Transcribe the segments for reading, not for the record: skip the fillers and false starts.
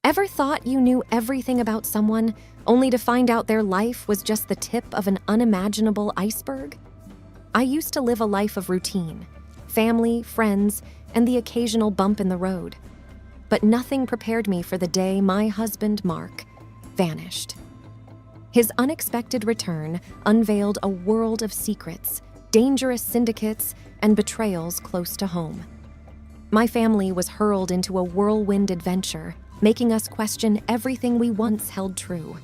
Ever thought you knew everything about someone, only to find out their life was just the tip of an unimaginable iceberg? I used to live a life of routine, family, friends, and the occasional bump in the road. But nothing prepared me for the day my husband, Mark, vanished. His unexpected return unveiled a world of secrets, dangerous syndicates, and betrayals close to home. My family was hurled into a whirlwind adventure, making us question everything we once held true.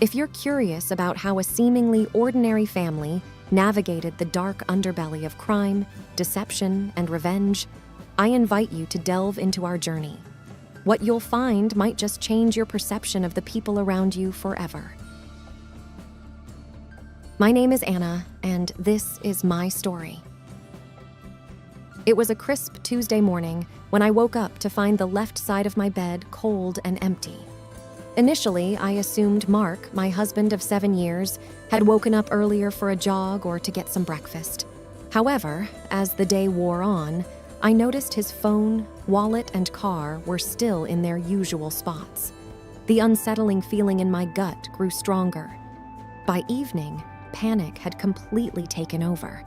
If you're curious about how a seemingly ordinary family navigated the dark underbelly of crime, deception, and revenge, I invite you to delve into our journey. What you'll find might just change your perception of the people around you forever. My name is Anna, and this is my story. It was a crisp Tuesday morning when I woke up to find the left side of my bed cold and empty. Initially, I assumed Mark, my husband of 7 years, had woken up earlier for a jog or to get some breakfast. However, as the day wore on, I noticed his phone, wallet, and car were still in their usual spots. The unsettling feeling in my gut grew stronger. By evening, panic had completely taken over.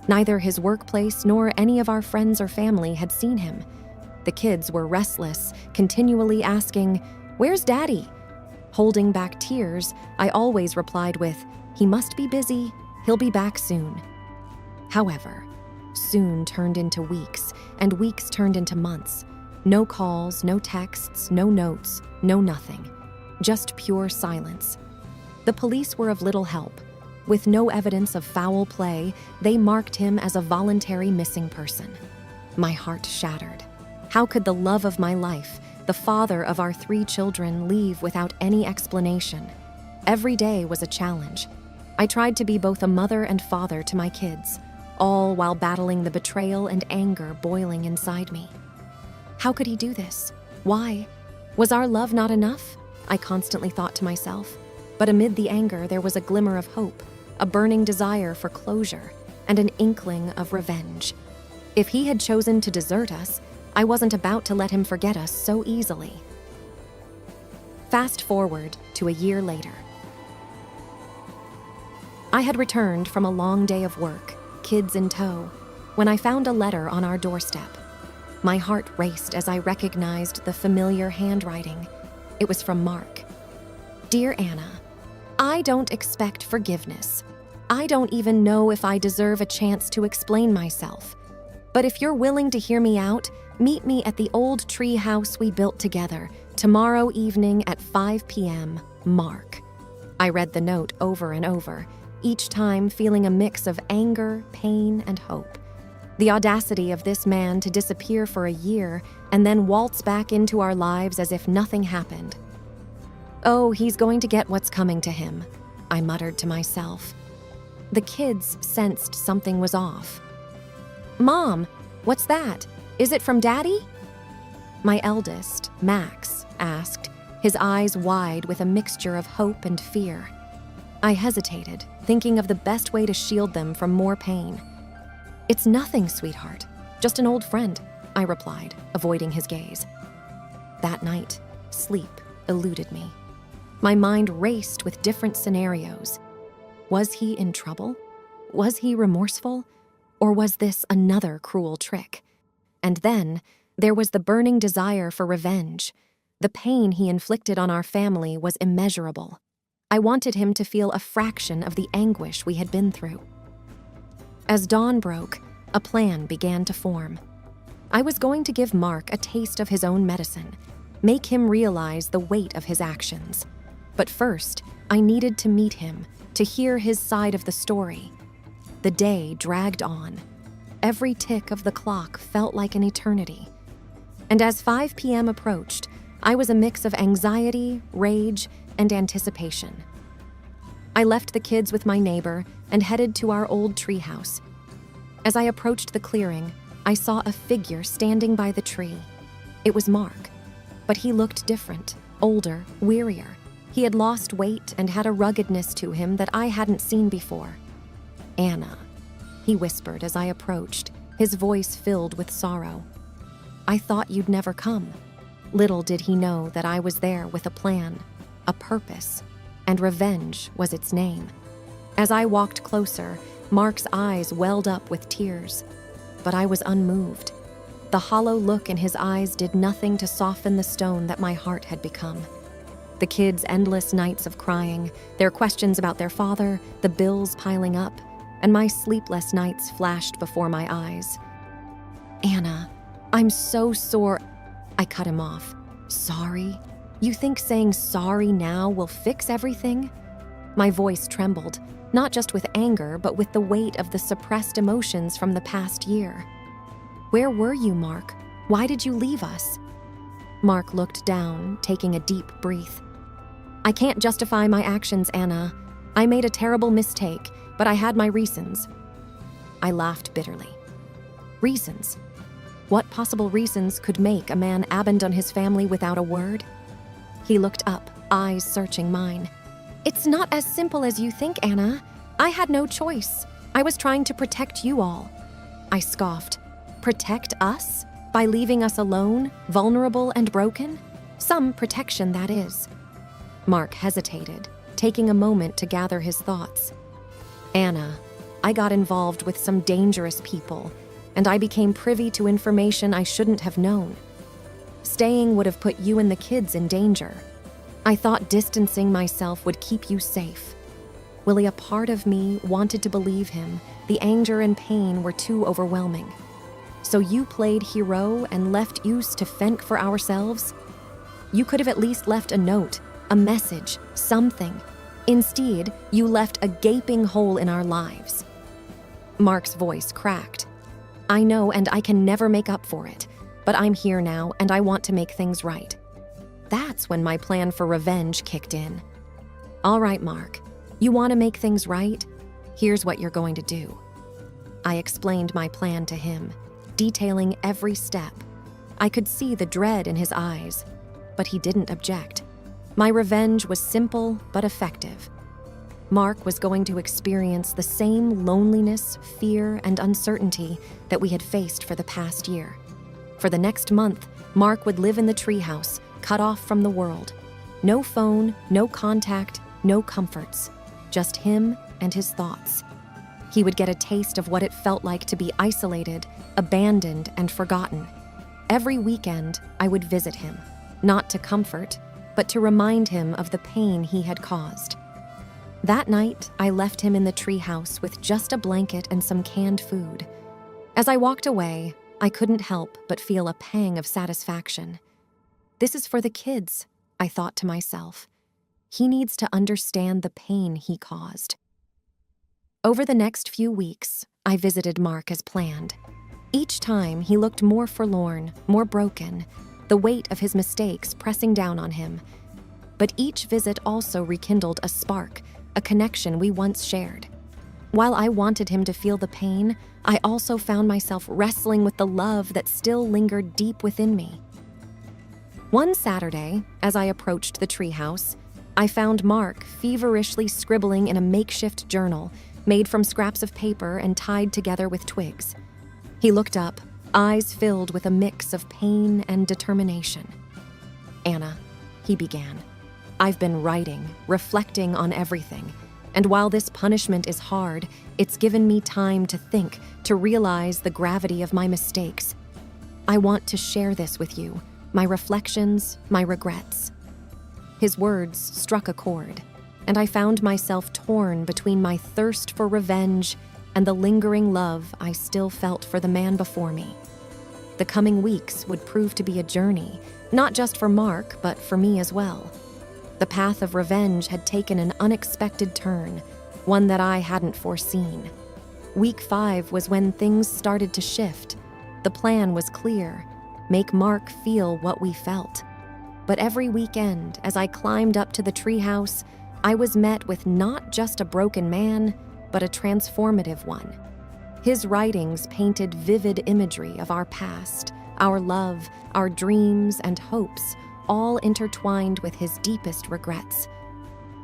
Neither his workplace nor any of our friends or family had seen him. The kids were restless, continually asking, "Where's Daddy?" Holding back tears, I always replied with, "He must be busy, he'll be back soon." However, soon turned into weeks, and weeks turned into months. No calls, no texts, no notes, no nothing. Just pure silence. The police were of little help. With no evidence of foul play, they marked him as a voluntary missing person. My heart shattered. How could the love of my life, the father of our 3 children, leave without any explanation? Every day was a challenge. I tried to be both a mother and father to my kids, all while battling the betrayal and anger boiling inside me. How could he do this? Why? Was our love not enough? I constantly thought to myself. But amid the anger, there was a glimmer of hope, a burning desire for closure, and an inkling of revenge. If he had chosen to desert us, I wasn't about to let him forget us so easily. Fast forward to a year later. I had returned from a long day of work, kids in tow, when I found a letter on our doorstep. My heart raced as I recognized the familiar handwriting. It was from Mark. "Dear Anna, I don't expect forgiveness. I don't even know if I deserve a chance to explain myself. But if you're willing to hear me out, meet me at the old tree house we built together tomorrow evening at 5 p.m. Mark." I read the note over and over, each time feeling a mix of anger, pain, and hope. The audacity of this man to disappear for a year and then waltz back into our lives as if nothing happened. "Oh, he's going to get what's coming to him," I muttered to myself. The kids sensed something was off. "Mom, what's that? Is it from Daddy?" My eldest, Max, asked, his eyes wide with a mixture of hope and fear. I hesitated, thinking of the best way to shield them from more pain. "It's nothing, sweetheart. Just an old friend," I replied, avoiding his gaze. That night, sleep eluded me. My mind raced with different scenarios. Was he in trouble? Was he remorseful? Or was this another cruel trick? And then, there was the burning desire for revenge. The pain he inflicted on our family was immeasurable. I wanted him to feel a fraction of the anguish we had been through. As dawn broke, a plan began to form. I was going to give Mark a taste of his own medicine, make him realize the weight of his actions. But first, I needed to meet him, to hear his side of the story. The day dragged on. Every tick of the clock felt like an eternity. And as 5 p.m. approached, I was a mix of anxiety, rage, and anticipation. I left the kids with my neighbor and headed to our old treehouse. As I approached the clearing, I saw a figure standing by the tree. It was Mark, but he looked different, older, wearier. He had lost weight and had a ruggedness to him that I hadn't seen before. "Anna," he whispered as I approached, his voice filled with sorrow. "I thought you'd never come." Little did he know that I was there with a plan, a purpose, and revenge was its name. As I walked closer, Mark's eyes welled up with tears, but I was unmoved. The hollow look in his eyes did nothing to soften the stone that my heart had become. The kids' endless nights of crying, their questions about their father, the bills piling up, and my sleepless nights flashed before my eyes. "Anna, I'm so sore." I cut him off. "Sorry? You think saying sorry now will fix everything?" My voice trembled, not just with anger, but with the weight of the suppressed emotions from the past year. "Where were you, Mark? Why did you leave us?" Mark looked down, taking a deep breath. "I can't justify my actions, Anna. I made a terrible mistake, but I had my reasons." I laughed bitterly. Reasons? What possible reasons could make a man abandon his family without a word? He looked up, eyes searching mine. "It's not as simple as you think, Anna. I had no choice. I was trying to protect you all." I scoffed. "Protect us? By leaving us alone, vulnerable and broken? Some protection, that is." Mark hesitated, taking a moment to gather his thoughts. "Anna, I got involved with some dangerous people, and I became privy to information I shouldn't have known. Staying would have put you and the kids in danger. I thought distancing myself would keep you safe." Willie, a part of me wanted to believe him. The anger and pain were too overwhelming. "So you played hero and left us to fend for ourselves? You could have at least left a note, a message, something. Instead, you left a gaping hole in our lives." Mark's voice cracked. "I know, and I can never make up for it, but I'm here now, and I want to make things right." That's when my plan for revenge kicked in. "All right, Mark, you want to make things right? Here's what you're going to do." I explained my plan to him, detailing every step. I could see the dread in his eyes, but he didn't object. My revenge was simple but effective. Mark was going to experience the same loneliness, fear, and uncertainty that we had faced for the past year. For the next month, Mark would live in the treehouse, cut off from the world. No phone, no contact, no comforts. Just him and his thoughts. He would get a taste of what it felt like to be isolated, abandoned, and forgotten. Every weekend, I would visit him, not to comfort, but to remind him of the pain he had caused. That night, I left him in the treehouse with just a blanket and some canned food. As I walked away, I couldn't help but feel a pang of satisfaction. This is for the kids, I thought to myself. He needs to understand the pain he caused. Over the next few weeks, I visited Mark as planned. Each time, he looked more forlorn, more broken, the weight of his mistakes pressing down on him. But each visit also rekindled a spark, a connection we once shared. While I wanted him to feel the pain, I also found myself wrestling with the love that still lingered deep within me. One Saturday, as I approached the treehouse, I found Mark feverishly scribbling in a makeshift journal made from scraps of paper and tied together with twigs. He looked up, eyes filled with a mix of pain and determination. "Anna," he began, "I've been writing, reflecting on everything, and while this punishment is hard, it's given me time to think, to realize the gravity of my mistakes. I want to share this with you, my reflections, my regrets." His words struck a chord, and I found myself torn between my thirst for revenge and the lingering love I still felt for the man before me. The coming weeks would prove to be a journey, not just for Mark, but for me as well. The path of revenge had taken an unexpected turn, one that I hadn't foreseen. Week 5 was when things started to shift. The plan was clear: make Mark feel what we felt. But every weekend, as I climbed up to the treehouse, I was met with not just a broken man, but a transformative one. His writings painted vivid imagery of our past, our love, our dreams and hopes, all intertwined with his deepest regrets.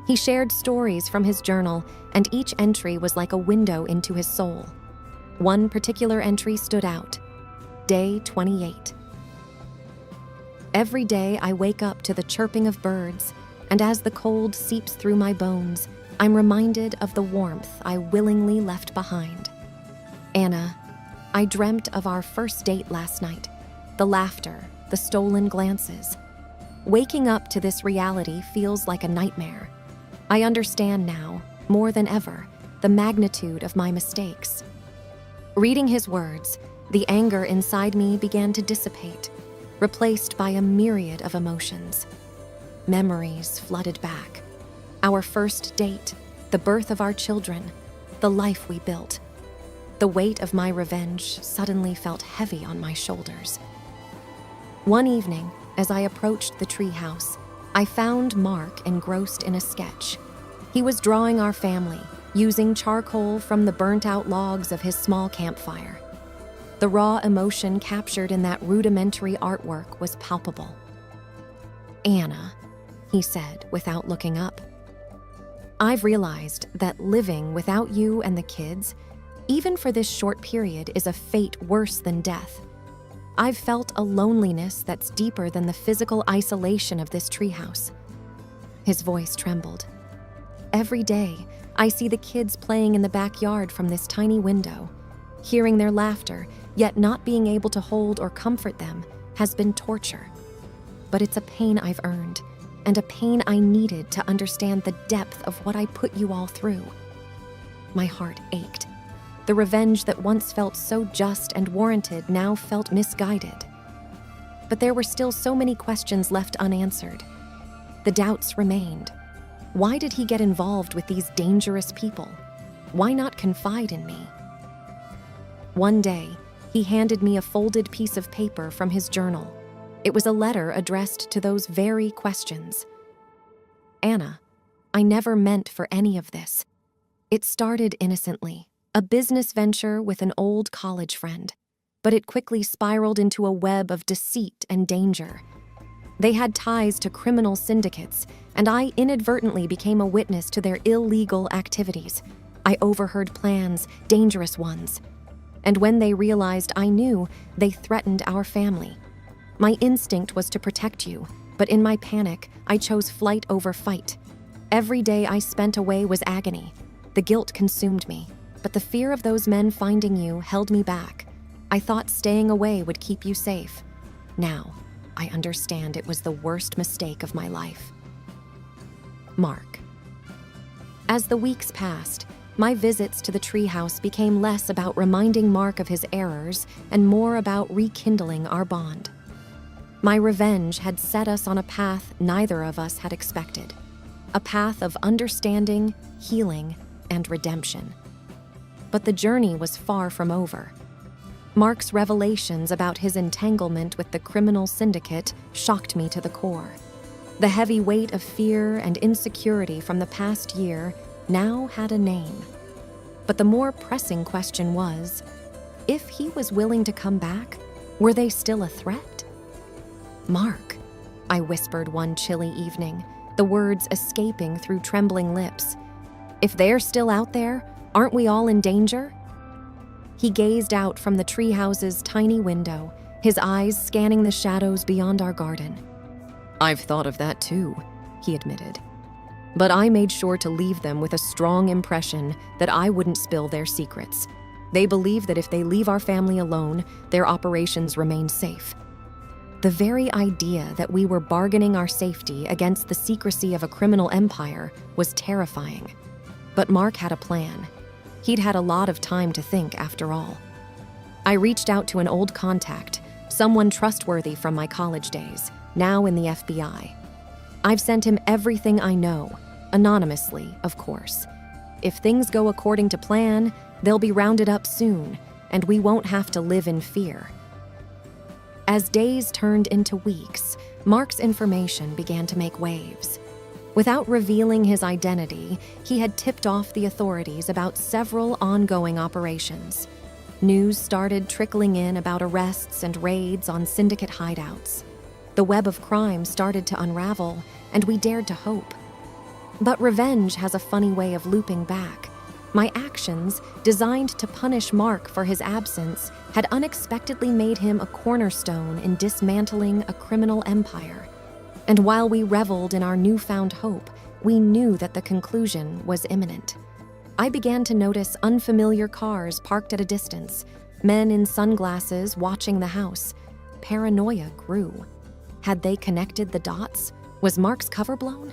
He shared stories from his journal, and each entry was like a window into his soul. One particular entry stood out: Day 28. Every day I wake up to the chirping of birds, and as the cold seeps through my bones, I'm reminded of the warmth I willingly left behind. Anna, I dreamt of our first date last night, the laughter, the stolen glances. Waking up to this reality feels like a nightmare. I understand now, more than ever, the magnitude of my mistakes. Reading his words, the anger inside me began to dissipate, replaced by a myriad of emotions. Memories flooded back. Our first date, the birth of our children, the life we built. The weight of my revenge suddenly felt heavy on my shoulders. One evening, as I approached the treehouse, I found Mark engrossed in a sketch. He was drawing our family, using charcoal from the burnt-out logs of his small campfire. The raw emotion captured in that rudimentary artwork was palpable. "Anna," he said without looking up, "I've realized that living without you and the kids, even for this short period, is a fate worse than death. I've felt a loneliness that's deeper than the physical isolation of this treehouse." His voice trembled. "Every day, I see the kids playing in the backyard from this tiny window. Hearing their laughter, yet not being able to hold or comfort them, has been torture. But it's a pain I've earned, and a pain I needed to understand the depth of what I put you all through." My heart ached. The revenge that once felt so just and warranted now felt misguided. But there were still so many questions left unanswered. The doubts remained. Why did he get involved with these dangerous people? Why not confide in me? One day, he handed me a folded piece of paper from his journal. It was a letter addressed to those very questions. "Anna, I never meant for any of this. It started innocently, a business venture with an old college friend, but it quickly spiraled into a web of deceit and danger. They had ties to criminal syndicates, and I inadvertently became a witness to their illegal activities. I overheard plans, dangerous ones. And when they realized I knew, they threatened our family. My instinct was to protect you, but in my panic, I chose flight over fight. Every day I spent away was agony. The guilt consumed me, but the fear of those men finding you held me back. I thought staying away would keep you safe. Now, I understand it was the worst mistake of my life." Mark. As the weeks passed, my visits to the treehouse became less about reminding Mark of his errors and more about rekindling our bond. My revenge had set us on a path neither of us had expected, a path of understanding, healing, and redemption. But the journey was far from over. Mark's revelations about his entanglement with the criminal syndicate shocked me to the core. The heavy weight of fear and insecurity from the past year now had a name. But the more pressing question was, if he was willing to come back, were they still a threat? "Mark," I whispered one chilly evening, the words escaping through trembling lips. "If they're still out there, aren't we all in danger?" He gazed out from the treehouse's tiny window, his eyes scanning the shadows beyond our garden. "I've thought of that too," he admitted. "But I made sure to leave them with a strong impression that I wouldn't spill their secrets. They believe that if they leave our family alone, their operations remain safe." The very idea that we were bargaining our safety against the secrecy of a criminal empire was terrifying. But Mark had a plan. He'd had a lot of time to think, after all. I reached out to an old contact, someone trustworthy from my college days, now in the FBI. I've sent him everything I know, anonymously, of course. If things go according to plan, they'll be rounded up soon, and we won't have to live in fear. As days turned into weeks, Mark's information began to make waves. Without revealing his identity, he had tipped off the authorities about several ongoing operations. News started trickling in about arrests and raids on syndicate hideouts. The web of crime started to unravel, and we dared to hope. But revenge has a funny way of looping back. My actions, designed to punish Mark for his absence, had unexpectedly made him a cornerstone in dismantling a criminal empire. And while we reveled in our newfound hope, we knew that the conclusion was imminent. I began to notice unfamiliar cars parked at a distance, men in sunglasses watching the house. Paranoia grew. Had they connected the dots? Was Mark's cover blown?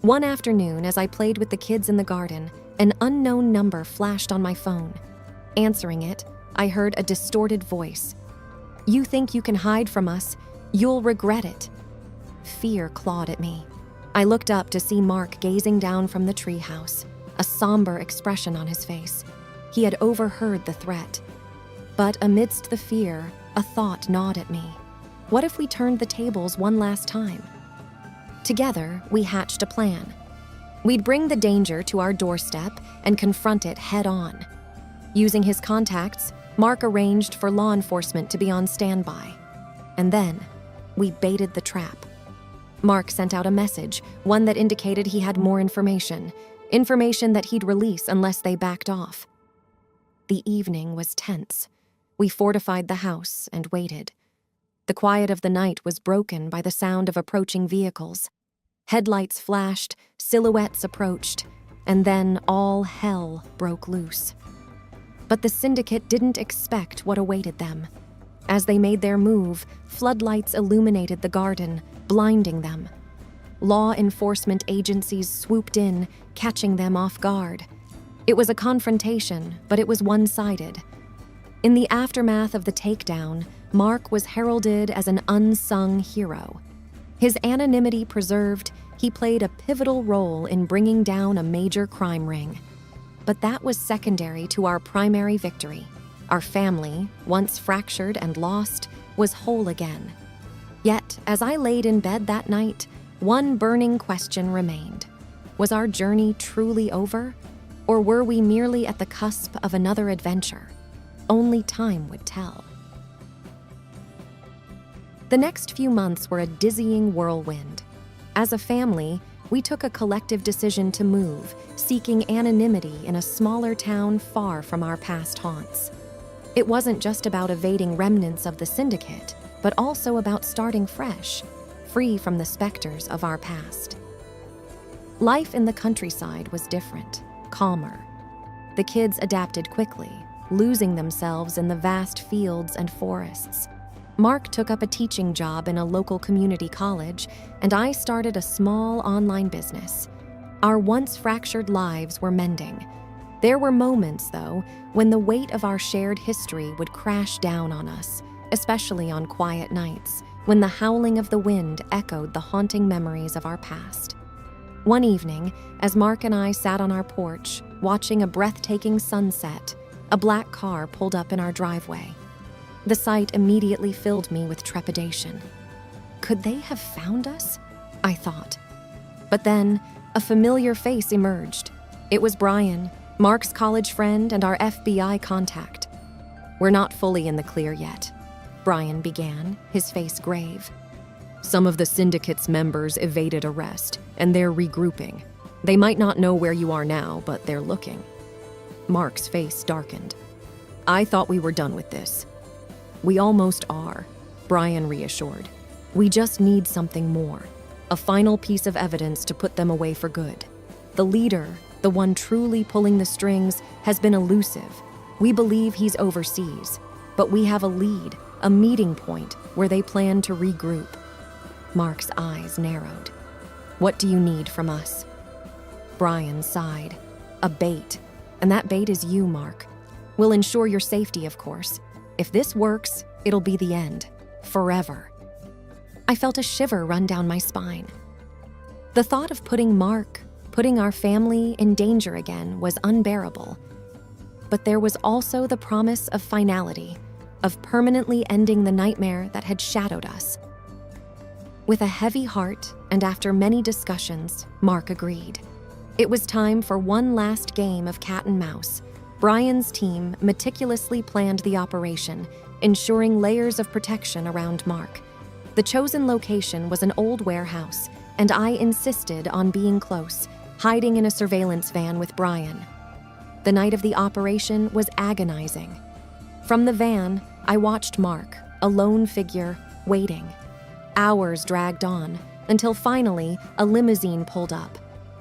One afternoon, as I played with the kids in the garden, an unknown number flashed on my phone. Answering it, I heard a distorted voice. "You think you can hide from us? You'll regret it." Fear clawed at me. I looked up to see Mark gazing down from the treehouse, a somber expression on his face. He had overheard the threat. But amidst the fear, a thought gnawed at me. What if we turned the tables one last time? Together, we hatched a plan. We'd bring the danger to our doorstep and confront it head-on. Using his contacts, Mark arranged for law enforcement to be on standby. And then, we baited the trap. Mark sent out a message, one that indicated he had more information that he'd release unless they backed off. The evening was tense. We fortified the house and waited. The quiet of the night was broken by the sound of approaching vehicles. Headlights flashed, silhouettes approached, and then all hell broke loose. But the syndicate didn't expect what awaited them. As they made their move, floodlights illuminated the garden, blinding them. Law enforcement agencies swooped in, catching them off guard. It was a confrontation, but it was one-sided. In the aftermath of the takedown, Mark was heralded as an unsung hero. His anonymity preserved, he played a pivotal role in bringing down a major crime ring. But that was secondary to our primary victory. Our family, once fractured and lost, was whole again. Yet, as I laid in bed that night, one burning question remained. Was our journey truly over? Or were we merely at the cusp of another adventure? Only time would tell. The next few months were a dizzying whirlwind. As a family, we took a collective decision to move, seeking anonymity in a smaller town far from our past haunts. It wasn't just about evading remnants of the syndicate, but also about starting fresh, free from the specters of our past. Life in the countryside was different, calmer. The kids adapted quickly, losing themselves in the vast fields and forests. Mark took up a teaching job in a local community college, and I started a small online business. Our once fractured lives were mending. There were moments, though, when the weight of our shared history would crash down on us, especially on quiet nights, when the howling of the wind echoed the haunting memories of our past. One evening, as Mark and I sat on our porch, watching a breathtaking sunset, a black car pulled up in our driveway. The sight immediately filled me with trepidation. Could they have found us? I thought. But then, a familiar face emerged. It was Brian, Mark's college friend and our FBI contact. "We're not fully in the clear yet," Brian began, his face grave. "Some of the syndicate's members evaded arrest, and they're regrouping. They might not know where you are now, but they're looking." Mark's face darkened. "I thought we were done with this." "We almost are," Brian reassured. "We just need something more, a final piece of evidence to put them away for good. The leader, the one truly pulling the strings, has been elusive. We believe he's overseas, but we have a lead, a meeting point where they plan to regroup." Mark's eyes narrowed. "What do you need from us?" Brian sighed. "A bait, and that bait is you, Mark. We'll ensure your safety, of course. If this works, it'll be the end. Forever." I felt a shiver run down my spine. The thought of putting our family in danger again was unbearable. But there was also the promise of finality, of permanently ending the nightmare that had shadowed us. With a heavy heart, and after many discussions, Mark agreed. It was time for one last game of cat and mouse. Brian's team meticulously planned the operation, ensuring layers of protection around Mark. The chosen location was an old warehouse, and I insisted on being close, hiding in a surveillance van with Brian. The night of the operation was agonizing. From the van, I watched Mark, a lone figure, waiting. Hours dragged on, until finally a limousine pulled up.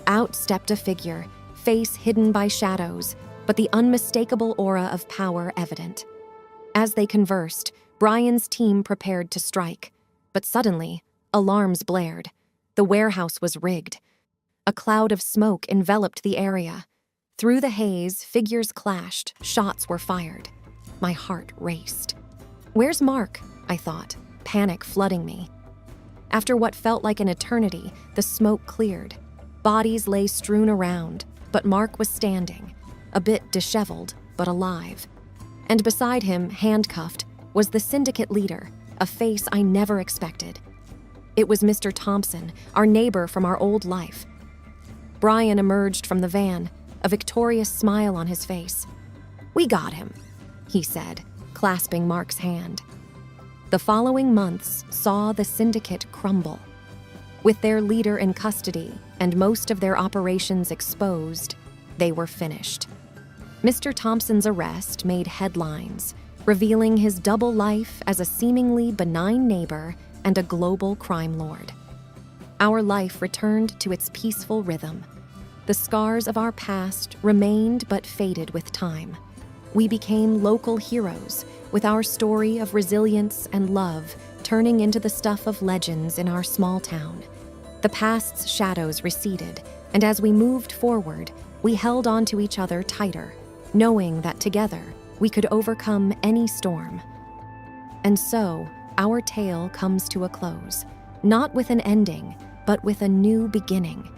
Out stepped a figure, face hidden by shadows, but the unmistakable aura of power evident. As they conversed, Brian's team prepared to strike. But suddenly, alarms blared. The warehouse was rigged. A cloud of smoke enveloped the area. Through the haze, figures clashed, shots were fired. My heart raced. "Where's Mark?" I thought, panic flooding me. After what felt like an eternity, the smoke cleared. Bodies lay strewn around, but Mark was standing, a bit disheveled, but alive. And beside him, handcuffed, was the syndicate leader, a face I never expected. It was Mr. Thompson, our neighbor from our old life. Brian emerged from the van, a victorious smile on his face. "We got him," he said, clasping Mark's hand. The following months saw the syndicate crumble. With their leader in custody and most of their operations exposed, they were finished. Mr. Thompson's arrest made headlines, revealing his double life as a seemingly benign neighbor and a global crime lord. Our life returned to its peaceful rhythm. The scars of our past remained but faded with time. We became local heroes, with our story of resilience and love turning into the stuff of legends in our small town. The past's shadows receded, and as we moved forward, we held on to each other tighter, knowing that together we could overcome any storm. And so, our tale comes to a close, not with an ending, but with a new beginning.